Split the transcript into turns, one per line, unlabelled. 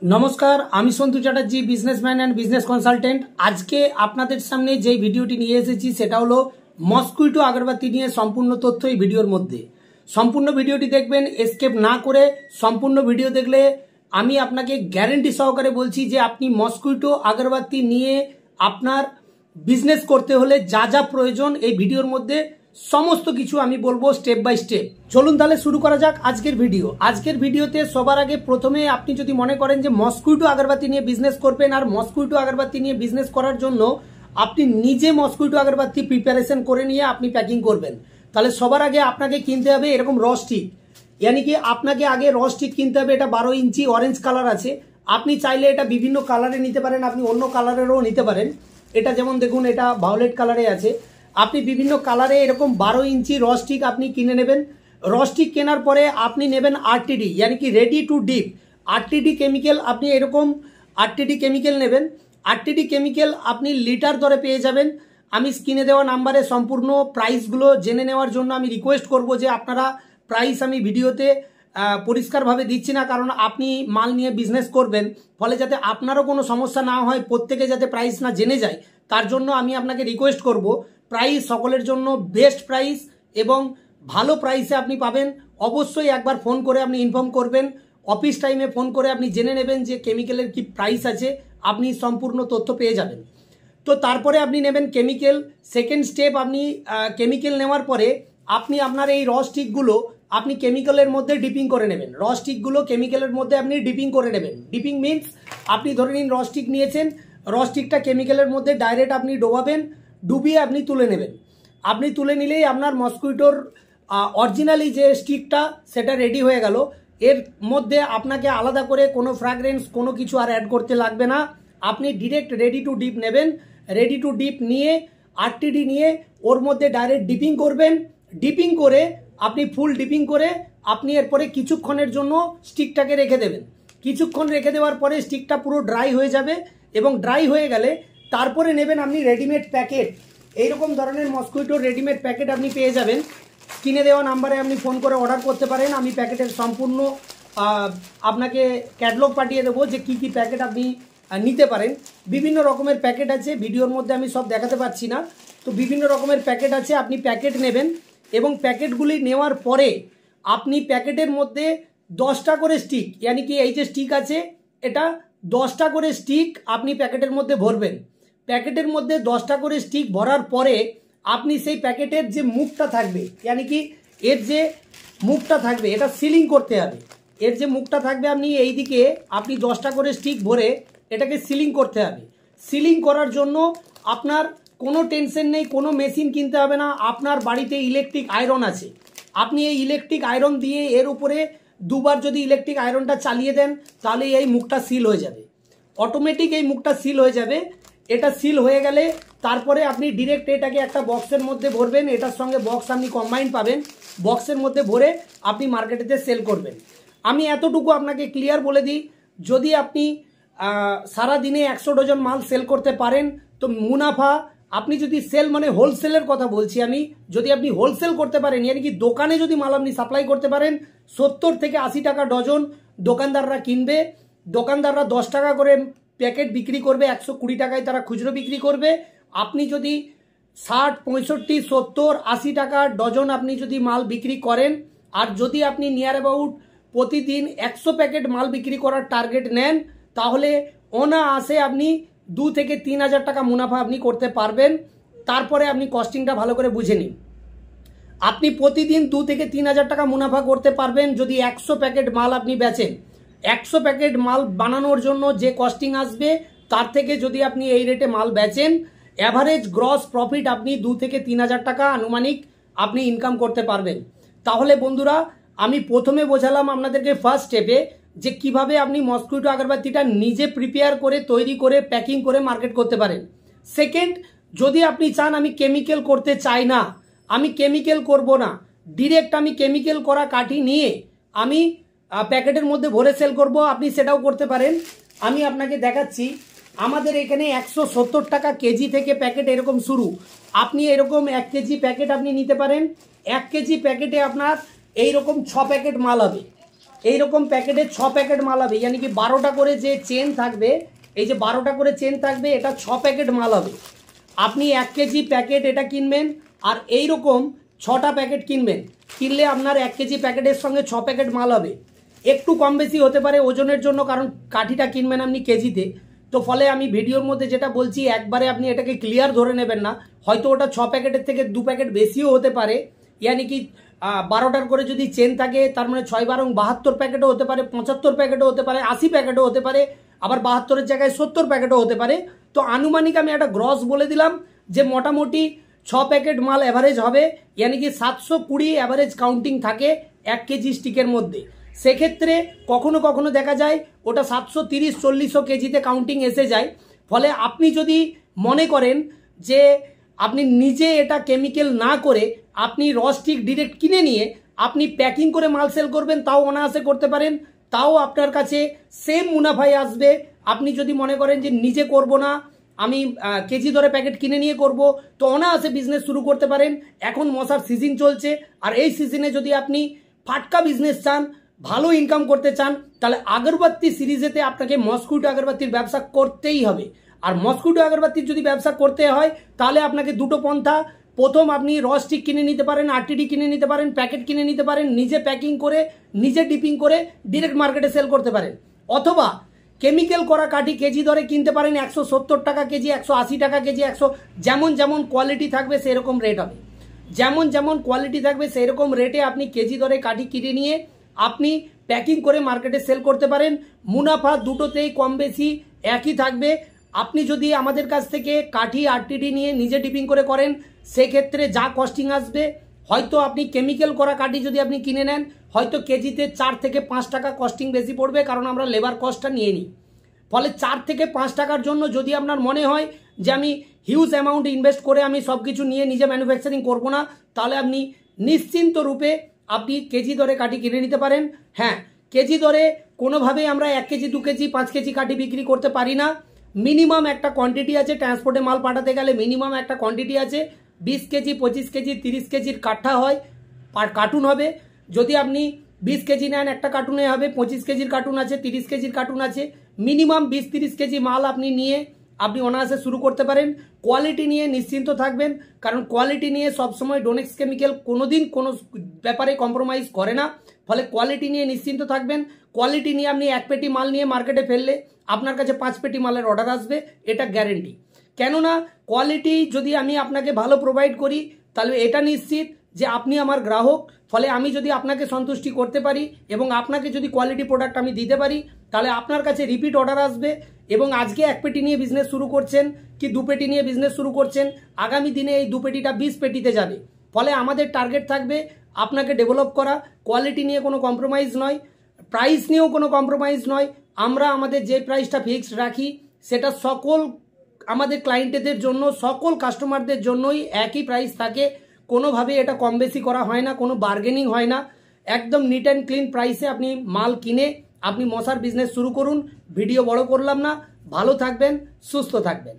নমস্কার, আমি Santu Chatterjee, businessman and business consultant. আজকে আপনাদের সামনে যে ভিডিওটি নিয়ে এসেছি সেটা হলো মসকুইটো আগরবাতি নিয়ে সম্পূর্ণ তথ্য এই ভিডিওর মধ্যে। সম্পূর্ণ ভিডিওটি দেখবেন, এসকেপ না করে সম্পূর্ণ ভিডিও দেখলে আমি আপনাকে গ্যারেন্টি সহকারে বলছি যে আপনি মসকুইটো আগরবাতি নিয়ে আপনার বিজনেস করতে হলে যা যা প্রয়োজন এই ভিডিওর মধ্যে সমস্ত কিছু আমি বলবো স্টেপ বাই স্টেপ। চলুন তাহলে শুরু করা যাক আজকের ভিডিও। আজকের ভিডিওতে সবার আগে প্রথমে আপনি যদি মনে করেন যে মসকুইটো আগরবাতি নিয়ে বিজনেস করবেন আর মসকুইটো আগরবাতি নিয়ে বিজনেস করার জন্য আপনি নিজে মসকুইটো আগরবাতি প্রিপারেশন করে নিয়ে আপনি প্যাকিং করবেন, তাহলে সবার আগে আপনাকে কিনতে হবে এরকম র স্টিক। यानी कि আপনাকে আগে র স্টিক কিনতে হবে। এটা 12 ইঞ্চি অরেঞ্জ কালার আছে, আপনি চাইলে এটা বিভিন্ন কালারে নিতে পারেন, আপনি অন্য কালারেরও নিতে পারেন। এটা যেমন দেখুন, এটা ভায়োলেট কালারে আছে, আপনি বিভিন্ন কালারে এরকম 12 ইঞ্চি র স্টিক আপনি কিনে নেবেন। র স্টিক কেনার পরে আপনি নেবেন আরটিডি, यानी कि ready to deep RTD chemical. আপনি এরকম আরটিডি কেমিক্যাল নেবেন। আরটিডি কেমিক্যাল আপনি লিটার দরে পেয়ে যাবেন। আমি স্ক্রিনে দেওয়া নাম্বারে সম্পূর্ণ প্রাইসগুলো জেনে নেওয়ার জন্য আমি রিকোয়েস্ট করব যে আপনারা প্রাইস আমি ভিডিওতে পরিষ্কারভাবে দিচ্ছি না, কারণ আপনি মাল নিয়ে বিজনেস করবেন, ফলে যাতে আপনারও কোনো সমস্যা না হয়, প্রত্যেকে যাতে প্রাইস না জেনে যায়, তার জন্য আমি আপনাকে রিকোয়েস্ট করব প্রাইস সকলের জন্য বেস্ট প্রাইস এবং ভালো প্রাইসে আপনি পাবেন। অবশ্যই একবার ফোন করে আপনি ইনফর্ম করবেন, অফিস টাইমে ফোন করে আপনি জেনে নেবেন যে কেমিক্যালের কি প্রাইস আছে, আপনি সম্পূর্ণ তথ্য পেয়ে যাবেন। তো তারপরে আপনি নেবেন কেমিক্যাল। সেকেন্ড স্টেপ, আপনি কেমিক্যাল নেওয়ার পরে আপনি আপনার এই র স্টিকগুলো আপনি কেমিক্যালের মধ্যে ডিপিং করে নেবেন। র স্টিকগুলো কেমিক্যালের মধ্যে আপনি ডিপিং করে নেবেন। ডিপিং মিন্স আপনি ধরে নিন র স্টিক নিয়েছেন, র স্টিকটা কেমিক্যালের মধ্যে ডাইরেক্ট আপনি ডোবাবেন, ডুবিয়ে আপনি তুলে নেবেন। আপনি তুলে নিলেই আপনার মসকুইটোর অরিজিনালি যে স্টিকটা সেটা রেডি হয়ে গেল। এর মধ্যে আপনাকে আলাদা করে কোনো ফ্র্যাগ্রেন্স কোনো কিছু আর অ্যাড করতে লাগবে না। আপনি ডিরেক্ট রেডি টু ডিপ নেবেন। রেডি টু ডিপ নিয়ে আরটিডি নিয়ে ওর মধ্যে ডাইরেক্ট ডিপিং করবেন। ডিপিং করে আপনি ফুল ডিপিং করে আপনি এরপরে কিছুক্ষণের জন্য স্টিকটাকে রেখে দেবেন। কিছুক্ষণ রেখে দেওয়ার পরে স্টিকটা পুরো ড্রাই হয়ে যাবে এবং ড্রাই হয়ে গেলে তারপরে নেবেন আপনি রেডিমেড প্যাকেট। এইরকম ধরনের মসকুইটোর রেডিমেড প্যাকেট আপনি পেয়ে যাবেন। স্ক্রিনে দেওয়া নাম্বারে আপনি ফোন করে অর্ডার করতে পারেন। আমি প্যাকেটের সম্পূর্ণ আপনাকে ক্যাটালগ পাঠিয়ে দেবো যে কী কী প্যাকেট আপনি নিতে পারেন। বিভিন্ন রকমের প্যাকেট আছে, ভিডিওর মধ্যে আমি সব দেখাতে পারছি না। তো বিভিন্ন রকমের প্যাকেট আছে, আপনি প্যাকেট নেবেন এবং প্যাকেটগুলি নেওয়ার পরে আপনি প্যাকেটের মধ্যে 10টা করে স্টিক, यानी कि এই যে স্টিক আছে এটা 10টা করে স্টিক আপনি প্যাকেটের মধ্যে ভরবেন। প্যাকেটের মধ্যে 10টা করে স্টিক ভরার পরে আপনি সেই প্যাকেটের যে মুখটা থাকবে, यानी कि এর যে মুখটা থাকবে এটা সিলিং করতে হবে। এর যে মুখটা থাকবে আপনি এই দিকে আপনি 10টা করে স্টিক ভরে এটাকে সিলিং করতে হবে। সিলিং করার জন্য আপনার কোনো টেনশন নেই, কোনো মেশিন কিনতে হবে না। আপনার বাড়িতে ইলেকট্রিক আয়রন আছে, আপনি এই ইলেকট্রিক আয়রন দিয়ে এর উপরে দুবার যদি ইলেকট্রিক আয়রনটা চালিয়ে দেন তাহলে এই মুখটা সিল হয়ে যাবে, অটোমেটিক এই মুখটা সিল হয়ে যাবে। এটা সিল হয়ে গেলে তারপরে আপনি ডিরেক্ট এটাকে একটা বক্সের মধ্যে ভরবেন। এটার সঙ্গে বক্স আপনি কম্বাইন পাবেন, বক্সের মধ্যে ভরে আপনি মার্কেটেতে সেল করবেন। আমি এতটুকু আপনাকে ক্লিয়ার বলে দিই, যদি আপনি সারা দিনে 100 ডজন মাল সেল করতে পারেন তো মুনাফা, আপনি যদি সেল মানে হোলসেলের কথা বলছি আমি, যদি আপনি হোলসেল করতে পারেন, यानी कि দোকানে যদি মাল আপনি সাপ্লাই করতে পারেন 70 থেকে 80 টাকা ডজন দোকানদাররা কিনবে। দোকানদাররা 10 টাকা করে প্যাকেট বিক্রি করবে, 120 টাকায় তারা খুচরো বিক্রি করবে। আপনি যদি 60, 65, 70, 80 টাকা ডজন আপনি যদি মাল বিক্রি করেন, আর যদি আপনি নিয়ার অ্যাবাউট প্রতিদিন 100 প্যাকেট মাল বিক্রি করার টার্গেট নেন, তাহলে অনায়াসে আপনি 2 থেকে 3 হাজার টাকা মুনাফা আপনি করতে পারবেন। তারপরে আপনি কস্টিংটা ভালো করে বুঝে নিন। আপনি প্রতিদিন 2 থেকে 3 হাজার টাকা মুনাফা করতে পারবেন যদি 100 প্যাকেট মাল আপনি বেচেন। 100 প্যাকেট মাল বানানোর জন্য যে কস্টিং আসবে তার থেকে যদি আপনি এই রেটে মাল বেচেন, অ্যাভারেজ গ্রস প্রফিট আপনি 2 থেকে 3 হাজার টাকা আনুমানিক আপনি ইনকাম করতে পারবেন। তাহলে বন্ধুরা, আমি প্রথমে বোঝালাম আপনাদেরকে ফার্স্ট স্টেপে যে কিভাবে আপনি মসকুইটো আগরবাতিটা নিজে প্রিপেয়ার করে তৈরি করে প্যাকিং করে মার্কেট করতে পারেন। সেকেন্ড, যদি আপনি চান আমি কেমিক্যাল করতে চাই না, আমি কেমিক্যাল করব না, ডিরেক্ট আমি কেমিক্যাল করা কাঠি নিয়ে আমি প্যাকেটের মধ্যে ভরে সেল করব, আপনি সেটাও করতে পারেন। আমি আপনাকে দেখাচ্ছি, আমাদের এখানে 170 টাকা কেজি থেকে প্যাকেট এরকম শুরু। আপনি এরকম 1 কেজি প্যাকেট আপনি নিতে পারেন। 1 কেজি প্যাকেটে আপনার এইরকম 6 প্যাকেট মাল হবে। এইরকম প্যাকেটে 6 প্যাকেট মাল হবে, यानी কি 12টা করে যে চেন থাকবে, এই যে 12টা করে চেন থাকবে, এটা 6 প্যাকেট মাল হবে। আপনি 1 কেজি প্যাকেট এটা কিনবেন আর এইরকম 6টা প্যাকেট কিনবেন, কিনলে আপনার 1 কেজি প্যাকেটের সঙ্গে 6 প্যাকেট মাল হবে। একটু কম বেশি হতে পারে ওজনের জন্য, কারণ কাঠিটা কিনবেন আপনি কেজিতে, তো ফলে আমি ভিডিওর মধ্যে যেটা বলছি একবারে আপনি এটাকে ক্লিয়ার ধরে নেবেন না, হয়তো ওটা 6 প্যাকেটের থেকে 2 প্যাকেট বেশিও হতে পারে। यानी কি 12টার করে যদি চেন থাকে তার মানে 6 12 72 প্যাকেটও হতে পারে, 75 প্যাকেটও হতে পারে, 80 প্যাকেটও হতে পারে, আবার 72-এর জায়গায় 70 প্যাকেটও হতে পারে। তো আনুমানিক আমি একটা গ্রস বলে দিলাম যে মোটামুটি 6 প্যাকেট মাল এভারেজ হবে, यानी কি 720 এভারেজ কাউন্টিং থাকে 1 কেজি স্টিকের মধ্যে। সেক্ষেত্রে কখনো কখনো দেখা যায় ওটা 730-40 কেজিতে কাউন্টিং এসে যায়। ফলে আপনি যদি মনে করেন যে আপনি নিজে এটা কেমিক্যাল না করে আপনি র স্টিক ডিরেক্ট কিনে নিয়ে আপনি প্যাকিং করে মাল সেল করবেন, তাও অনায়াসে করতে পারেন, তাও আপনার কাছে সেম মুনাফাই আসবে। আপনি যদি মনে করেন যে নিজে করব না, আমি কেজি ধরে প্যাকেট কিনে নিয়ে করব, তো অনায়াসে বিজনেস শুরু করতে পারেন। এখন মশার সিজন চলছে, আর এই সিজনে যদি আপনি ফাটকা বিজনেস চান, ভালো ইনকাম করতে চান, তাহলে আগরবাতি সিরিজেতে আপনাকে মস্কুইটো আগরবাতির ব্যবসা করতেই হবে। আর মস্কুইটো আগরবাতির যদি ব্যবসা করতে হয় তাহলে আপনাকে দুটো পন্থা, প্রথম আপনি র স্টিক কিনে নিতে পারেন, আরটিডি কিনে নিতে পারেন, প্যাকেট কিনে নিতে পারেন, নিজে প্যাকিং করে নিজে ডিপিং করে ডিরেক্ট মার্কেটে সেল করতে পারেন, অথবা কেমিক্যাল করা কাঠি কেজি দরে কিনতে পারেন 170 টাকা কেজি, 180 টাকা কেজি, 100, যেমন যেমন কোয়ালিটি থাকবে সেরকম রেট হবে। যেমন যেমন কোয়ালিটি থাকবে সেই রকম রেটে আপনি কেজি দরে কাঠি কিনে নিয়ে আপনি প্যাকিং করে মার্কেটে সেল করতে পারেন। মুনাফা দুটোতেই কম বেশি একই থাকবে। আপনি যদি আমাদের কাছ থেকে কাঠি আরটিডি নিয়ে নিজে ডিপিং করে করেন, সেক্ষেত্রে যা কস্টিং আসবে, হয়তো আপনি কেমিক্যাল করা কাঠি যদি আপনি কিনে নেন, হয়তো কেজিতে 4 থেকে 5 টাকা কস্টিং বেশি পড়বে, কারণ আমরা লেবার কস্টটা নিয়ে নিই। ফলে 4 থেকে 5 টাকার জন্য যদি আপনার মনে হয় যে আমি হিউজ অ্যামাউন্ট ইনভেস্ট করে আমি সব কিছু নিয়ে নিজে ম্যানুফ্যাকচারিং করব না, তাহলে আপনি নিশ্চিন্ত রূপে আপনি কেজি দরে কাঠি কিনে নিতে পারেন। হ্যাঁ, কেজি দরে কোনোভাবেই আমরা 1 কেজি 2 কেজি 5 কেজি কাঠি বিক্রি করতে পারি না। মিনিমাম একটা কোয়ান্টিটি আছে, ট্রান্সপোর্টে মাল পাঠাতে গেলে মিনিমাম একটা কোয়ান্টিটি আছে। 20 কেজি 25 কেজি 30 কেজির কাঠা হয়, কার্টুন হবে। যদি আপনি 20 কেজি নেন একটা কার্টুনে হবে, 25 কেজির কার্টুন আছে, 30 কেজির কার্টুন আছে। মিনিমাম 20-30 কেজি মাল আপনি নিয়ে আপনি অনায়াসে শুরু করতে পারেন। কোয়ালিটি নিয়ে নিশ্চিন্ত থাকবেন, কারণ কোয়ালিটি নিয়ে সবসময় ডোনেক্স কেমিক্যাল কোনোদিন কোনো ব্যাপারে কম্প্রোমাইজ করে না। ফলে কোয়ালিটি নিয়ে নিশ্চিন্ত থাকবেন। কোয়ালিটি নিয়ে আপনি 1 পেটি মাল নিয়ে মার্কেটে ফেললে আপনার কাছে 5 পেটি মালের অর্ডার আসবে, এটা গ্যারেন্টি। কেননা কোয়ালিটি যদি আমি আপনাকে ভালো প্রোভাইড করি, তাহলে এটা নিশ্চিত যে আপনি আমার গ্রাহক। ফলে আমি যদি আপনাকে সন্তুষ্টি করতে পারি এবং আপনাকে যদি কোয়ালিটি প্রোডাক্ট আমি দিতে পারি, তাহলে আপনার কাছে রিপিট অর্ডার আসবে। এবং আজকে 1 পেটি নিয়ে বিজনেস শুরু করছেন কি 2 পেটি নিয়ে বিজনেস শুরু করছেন, আগামী দিনে এই 2 পেটিটা 20 পেটিতে যাবে। ফলে আমাদের টার্গেট থাকবে আপনাকে ডেভেলপ করা। কোয়ালিটি নিয়ে কোনো কম্প্রোমাইজ নয়, প্রাইস নিয়েও কোনো কম্প্রোমাইজ নয়। আমরা আমাদের যে প্রাইসটা ফিক্সড রাখি সেটা সকল আমাদের ক্লায়েন্টদের জন্য, সকল কাস্টমারদের জন্যই একই প্রাইস থাকে। কোনোভাবে এটা কম বেশি করা হয় না, কোনো বার্গেনিং হয় না। একদম নিট অ্যান্ড ক্লিন প্রাইসে আপনি মাল কিনে আপনি মশার বিজনেস শুরু করুন। ভিডিও বড় করলাম না, ভালো থাকবেন, সুস্থ থাকবেন।